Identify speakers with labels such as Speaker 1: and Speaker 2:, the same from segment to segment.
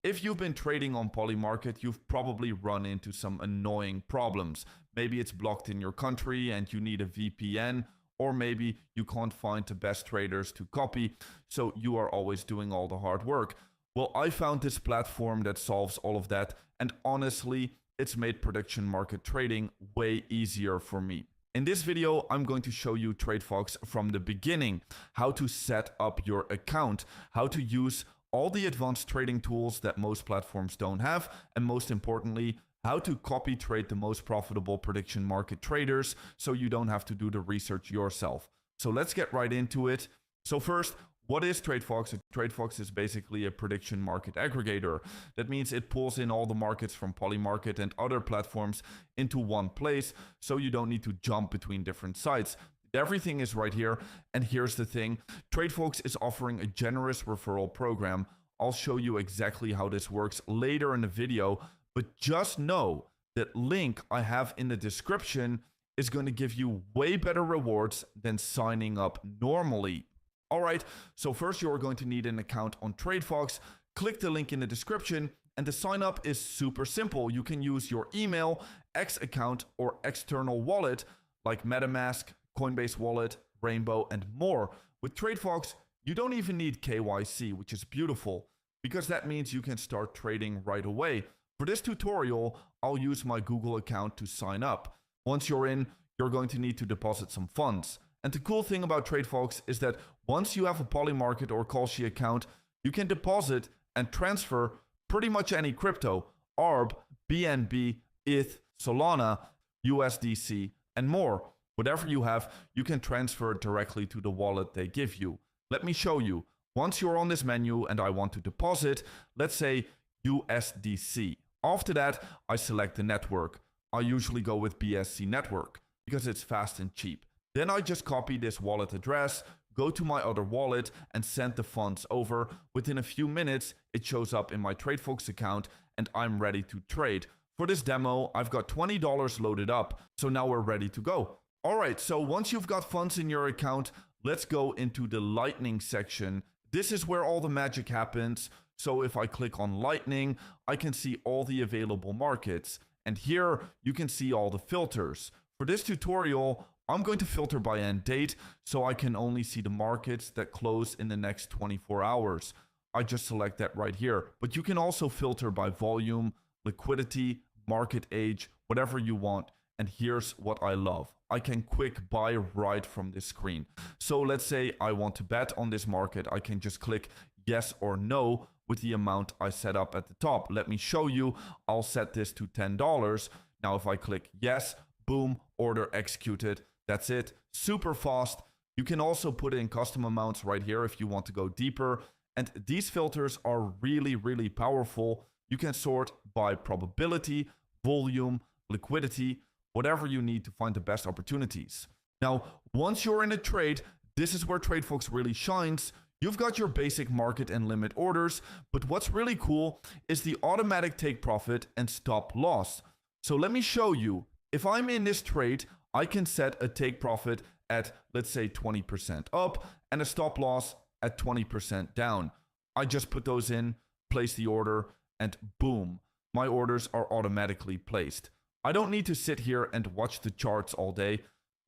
Speaker 1: If you've been trading on Polymarket, you've probably run into some annoying problems. Maybe it's blocked in your country and you need a VPN, or maybe you can't find the best traders to copy, so you are always doing all the hard work. Well, I found this platform that solves all of that, and honestly, it's made prediction market trading way easier for me. In this video, I'm going to show you TradeFox from the beginning, how to set up your account, how to use all the advanced trading tools that most platforms don't have, and most importantly, how to copy trade the most profitable prediction market traders so you don't have to do the research yourself. So let's get right into it. So first, what is TradeFox? TradeFox is basically a prediction market aggregator. That means it pulls in all the markets from Polymarket and other platforms into one place, so you don't need to jump between different sites. Everything is right here. And here's the thing, TradeFox is offering a generous referral program. I'll show you exactly how this works later in the video, but just know that link I have in the description is going to give you way better rewards than signing up normally. All right, so first you're going to need an account on TradeFox. Click the link in the description, and the sign up is super simple. You can use your email, X account, or external wallet like MetaMask, Coinbase Wallet, Rainbow, and more. With TradeFox, you don't even need KYC, which is beautiful, because that means you can start trading right away. For this tutorial, I'll use my Google account to sign up. Once you're in, you're going to need to deposit some funds. And the cool thing about TradeFox is that once you have a Polymarket or Kalshi account, you can deposit and transfer pretty much any crypto, ARB, BNB, ETH, Solana, USDC, and more. Whatever you have, you can transfer it directly to the wallet they give you. Let me show you. Once you're on this menu and I want to deposit, let's say USDC. After that, I select the network. I usually go with BSC network because it's fast and cheap. Then I just copy this wallet address, go to my other wallet and send the funds over. Within a few minutes, it shows up in my TradeFox account and I'm ready to trade. For this demo, I've got $20 loaded up, so now we're ready to go. All right, so once you've got funds in your account, let's go into the Lightning section. This is where all the magic happens. So if I click on Lightning, I can see all the available markets. And here you can see all the filters. For this tutorial, I'm going to filter by end date, so I can only see the markets that close in the next 24 hours. I just select that right here. But you can also filter by volume, liquidity, market age, whatever you want. And here's what I love. I can quick buy right from this screen. So let's say I want to bet on this market. I can just click yes or no with the amount I set up at the top. Let me show you. I'll set this to $10. Now if I click yes, boom, order executed. That's it. Super fast. You can also put in custom amounts right here if you want to go deeper. And these filters are really, really powerful. You can sort by probability, volume, liquidity, whatever you need to find the best opportunities. Now, once you're in a trade, this is where TradeFox really shines. You've got your basic market and limit orders, but what's really cool is the automatic take profit and stop loss. So let me show you. If I'm in this trade, I can set a take profit at, let's say, 20% up and a stop loss at 20% down. I just put those in, place the order, and boom, my orders are automatically placed. I don't need to sit here and watch the charts all day,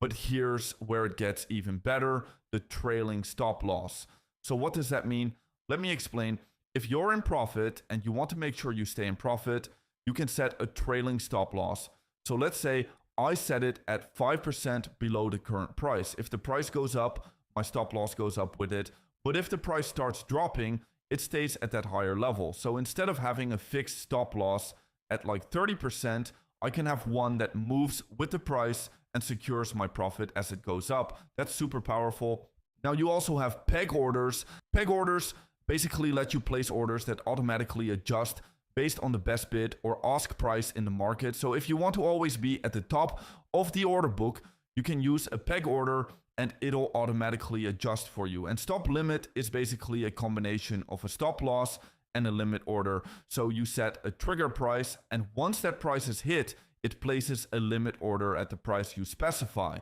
Speaker 1: but here's where it gets even better, the trailing stop loss. So what does that mean? Let me explain. If you're in profit and you want to make sure you stay in profit, you can set a trailing stop loss. So let's say I set it at 5% below the current price. If the price goes up, my stop loss goes up with it. But if the price starts dropping, it stays at that higher level. So instead of having a fixed stop loss at like 30%, I can have one that moves with the price and secures my profit as it goes up. That's super powerful. Now you also have peg orders. Peg orders basically let you place orders that automatically adjust based on the best bid or ask price in the market. So if you want to always be at the top of the order book, you can use a peg order and it'll automatically adjust for you. And stop limit is basically a combination of a stop loss and a limit order. So you set a trigger price, and once that price is hit, it places a limit order at the price you specify.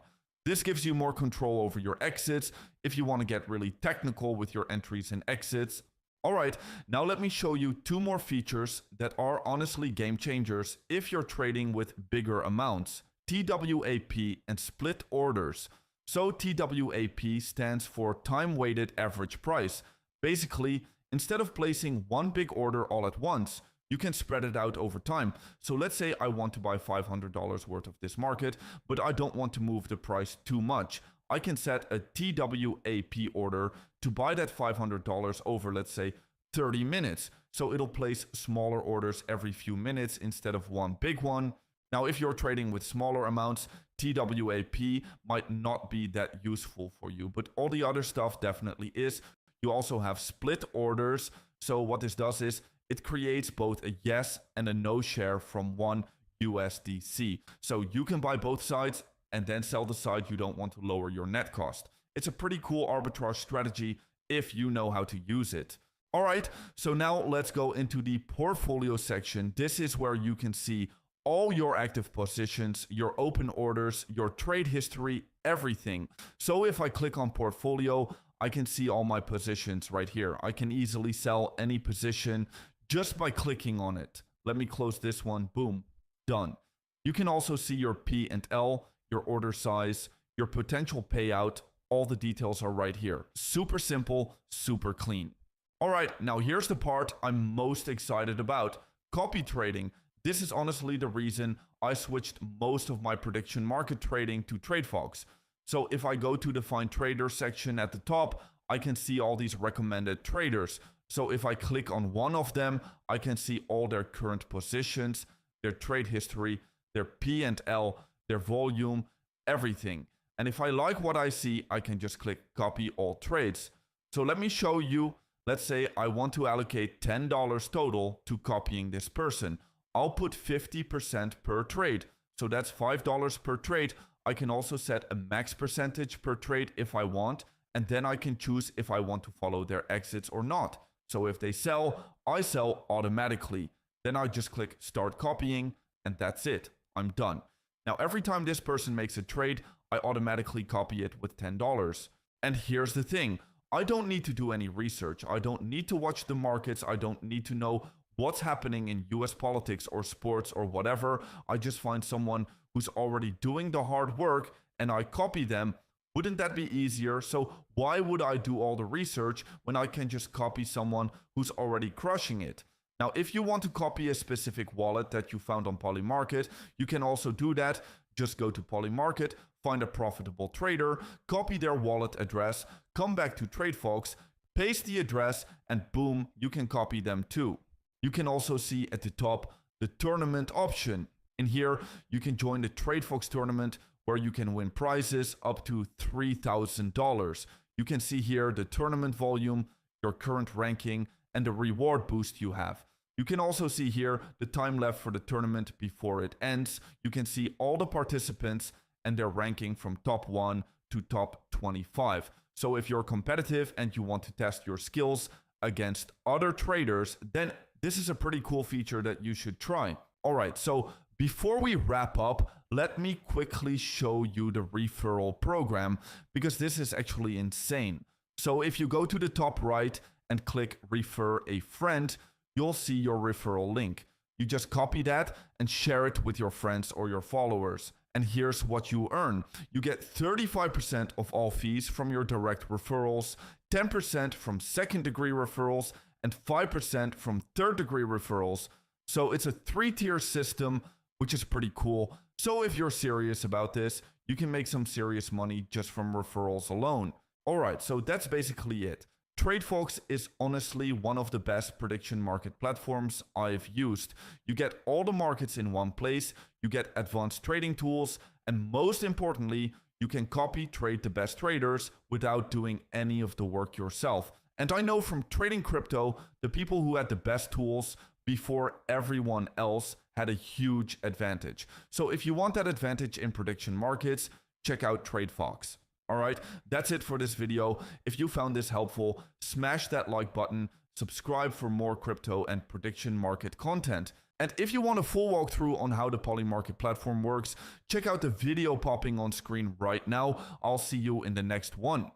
Speaker 1: This gives you more control over your exits if you want to get really technical with your entries and exits. Alright, now let me show you two more features that are honestly game changers if you're trading with bigger amounts. TWAP and split orders. So TWAP stands for time weighted average price. Basically, instead of placing one big order all at once, you can spread it out over time. So let's say I want to buy $500 worth of this market, but I don't want to move the price too much. I can set a TWAP order to buy that $500 over, let's say, 30 minutes. So it'll place smaller orders every few minutes instead of one big one. Now, if you're trading with smaller amounts, TWAP might not be that useful for you, but all the other stuff definitely is. You also have split orders. So what this does is it creates both a yes and a no share from one USDC. So you can buy both sides and then sell the side you don't want to lower your net cost. It's a pretty cool arbitrage strategy if you know how to use it. All right, so now let's go into the portfolio section. This is where you can see all your active positions, your open orders, your trade history, everything. So if I click on portfolio, I can see all my positions right here. I can easily sell any position just by clicking on it. Let me close this one, boom, done. You can also see your P and L, your order size, your potential payout. All the details are right here. Super simple, super clean. All right, now here's the part I'm most excited about, copy trading. This is honestly the reason I switched most of my prediction market trading to TradeFox. So if I go to the Find Trader section at the top, I can see all these recommended traders. So if I click on one of them, I can see all their current positions, their trade history, their P and L, their volume, everything. And if I like what I see, I can just click copy all trades. So let me show you, let's say I want to allocate $10 total to copying this person. I'll put 50% per trade. So that's $5 per trade. I can also set a max percentage per trade if I want, and then I can choose if I want to follow their exits or not. So if they sell, I sell automatically. Then I just click start copying, and that's it. I'm done. Now, every time this person makes a trade, I automatically copy it with $10. And here's the thing. I don't need to do any research. I don't need to watch the markets. I don't need to know what's happening in US politics or sports or whatever. I just find someone who's already doing the hard work and I copy them. Wouldn't that be easier? So why would I do all the research when I can just copy someone who's already crushing it? Now, if you want to copy a specific wallet that you found on Polymarket, you can also do that. Just go to Polymarket, find a profitable trader, copy their wallet address, come back to TradeFox, paste the address, and boom, you can copy them too. You can also see at the top the tournament option. In here, you can join the TradeFox tournament where you can win prizes up to $3,000. You can see here the tournament volume, your current ranking, and the reward boost you have. You can also see here the time left for the tournament before it ends. You can see all the participants and their ranking from top 1 to top 25. So if you're competitive and you want to test your skills against other traders, then this is a pretty cool feature that you should try. All right, so before we wrap up, let me quickly show you the referral program because this is actually insane. So if you go to the top right and click refer a friend, you'll see your referral link. You just copy that and share it with your friends or your followers. And here's what you earn. You get 35% of all fees from your direct referrals, 10% from second-degree referrals, and 5% from third-degree referrals. So it's a 3-tier system, which is pretty cool. So if you're serious about this, you can make some serious money just from referrals alone. All right, so that's basically it. TradeFox is honestly one of the best prediction market platforms I've used. You get all the markets in one place, you get advanced trading tools, and most importantly, you can copy trade the best traders without doing any of the work yourself. And I know from trading crypto, the people who had the best tools before everyone else had a huge advantage. So if you want that advantage in prediction markets, check out TradeFox. All right, that's it for this video. If you found this helpful, smash that like button, subscribe for more crypto and prediction market content. And if you want a full walkthrough on how the Polymarket platform works, check out the video popping on screen right now. I'll see you in the next one.